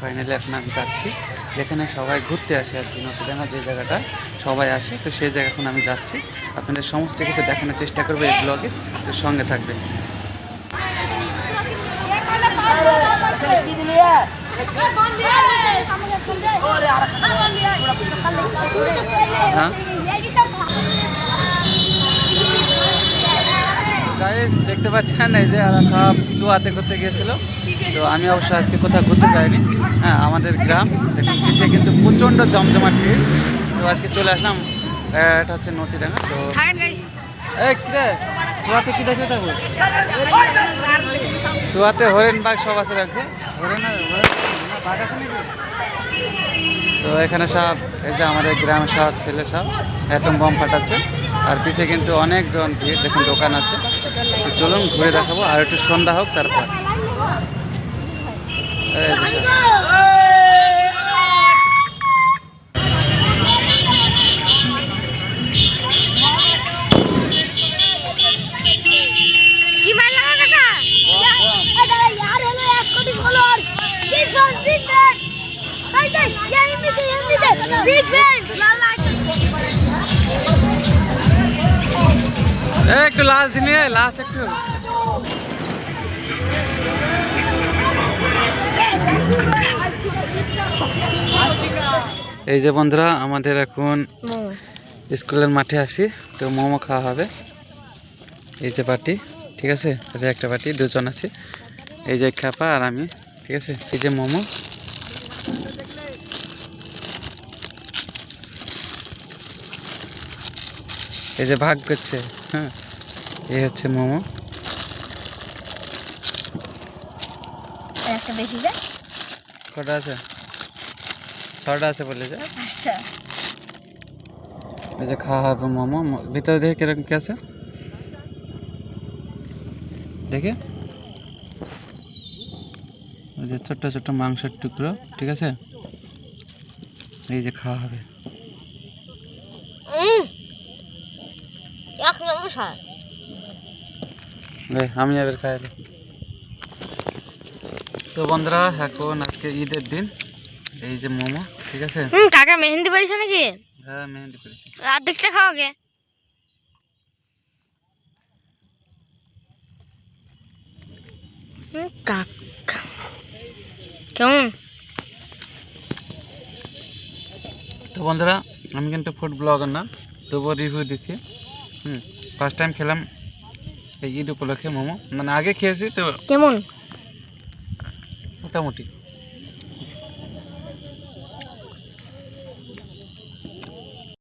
Finally এখন আমি যাচ্ছি যেখানে সবাই ঘুরতে আসে আর কি, নদীডাঙ্গা যে জায়গাটা সবাই আসে, তো সেই জায়গা এখন আমি যাচ্ছি। আপনাদের সমস্ত কিছু দেখানোর চেষ্টা করবো এই ব্লগে, তো সঙ্গে থাকবে। হ্যাঁ গাইস, দেখতে পাচ্ছেন এই যে ওরা সব চুয়াতে করতে গিয়েছিল, তো আমি অবশ্য আজকে কোথাও ঘুরতে যাইনি। হ্যাঁ, আমাদের গ্রাম দেখুন পিছিয়ে কিন্তু প্রচণ্ড জমজমাট ভিড়, তো আজকে চলে আসলাম। এটা হচ্ছে নদীডাঙ্গা। তো এই কিরে, চুয়াতে কি দেখে থাকবো? চুয়াতে হরিণ বাঘ সব আছে, রাখছে হরিণ বাঘ আছে নাকি? তো এখানে সব এই যে আমাদের গ্রামের সব ছেলে সব অ্যাটম বম ফাটাচ্ছে, আর পিছিয়ে কিন্তু অনেকজন ভিড়, দেখুন দোকান আছে। তো চলুন ঘুরে দেখাবো, আর একটু সন্ধ্যা হোক তারপর। এই যে সব। একটু লাশ নিয়ে লাশ একটু। এই যে বন্ধুরা, আমাদের এখন স্কুলের মাঠে আসি, তো মোমো খাওয়া হবে। এই যে পার্টি, ঠিক আছে, একটা পার্টি, দুজন আছি, এই যে খাপা আর আমি, ঠিক আছে। এই যে মোমো, এই যে ভাগ করছে। হ্যাঁ, এই হচ্ছে মোমো। কটা আছে? 6টা আছে বলে যে। এই যে খাওয়া হবে মোমো। ভিতরে দেখে কিরকম কি আছে দেখে। ওই যে ছোট্ট ছোট্ট মাংসের টুকরো, ঠিক আছে। এই যে খাওয়া হবে। আমি এবার খাই। তো বন্ধুরা, এখন আজকে ঈদের দিন, এই যে মোমো, ঠিক আছে। কাকা মেহেন্দি পড়েছে নাকি? হ্যাঁ, মেহেন্দি করেছি। অর্ধেকটা খাও গে। কেমন? তো বন্ধুরা, আমি কিন্তু ফুড ব্লগার না, তবুও রিভিউ দিচ্ছি। ফার্স্ট টাইম খেলাম এই ঈদ উপলক্ষে মোমো, মানে আগে খেয়েছি তো। কেমন? মোটামুটি।